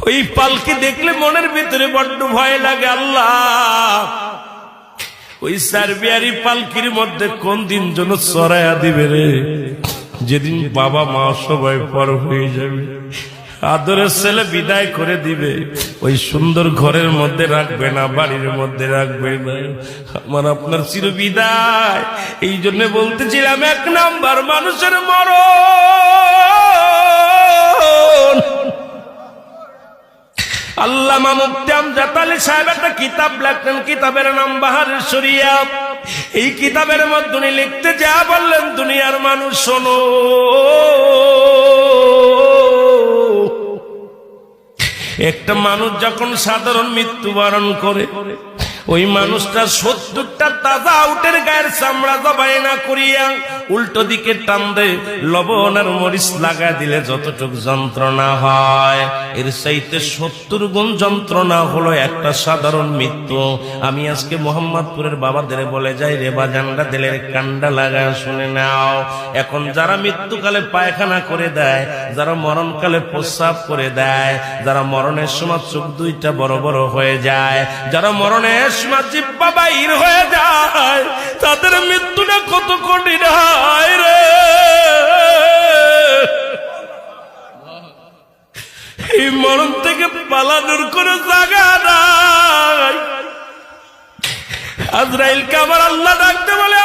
ওই পালকি দেখলে মনের ভিতরে বড্ড ভয় লাগে। আল্লাহ, ওই সার্বিয়ারি পালকির মধ্যে কোন দিন যেন চড়াইয়া দিবে রে, যেদিন বাবা মা সবাই পর হয়ে যাবে, আদরের ছেলে বিদায় করে দিবে, ওই সুন্দর ঘরের মধ্যে রাখবে না, বাড়ির মধ্যে রাখবে না, আমার আপনার চির বিদায়। এই জন্য বলতেছিলাম, এক নাম্বার মানুষের মরণ। আল্লামা মুফতি আমজাদ আলী সাহেব একটা কিতাব লেখলেন, কিতাবের নাম বাহারুস শরিয়া। এই কিতাবের মধ্যে উনি লিখতে যা বললেন, দুনিয়ার মানুষ শোনো, একটা মানুষ যখন সাধারণ মৃত্যুবরণ করে, ওই মানুষটা 70টা তাজা উটের গায়ের চামড়া জবাই না করিয়া উল্টো দিকে টান দেয়, লবণ আর মরিচ লাগা দিলে যতটুক যন্ত্রণা হয়, এর চাইতে 70 গুণ যন্ত্রণা হলো একটা সাধারণ মৃত্যু। আমি আজকে মোহাম্মদপুরের বাবাদের বলে যাই, রে বাজানরা দিলের কান্ডা লাগা শুনে নাও। এখন যারা মৃত্যুকালে পায়খানা করে দেয়, যারা মরণকালে প্রস্রাব করে দেয়, যারা মরণের সময় চোখ দুইটা বড় বড় হয়ে যায়, যারা মরণের সময় জিহ্বা বাইর হয়ে যায়, তাদের মৃত্যুটা কত কঠিন হয় রে। এই মরণ থেকে পালানোর কোনো জায়গা নাই। আজরাইলকে আবার আল্লাহ ডাকতে বলে,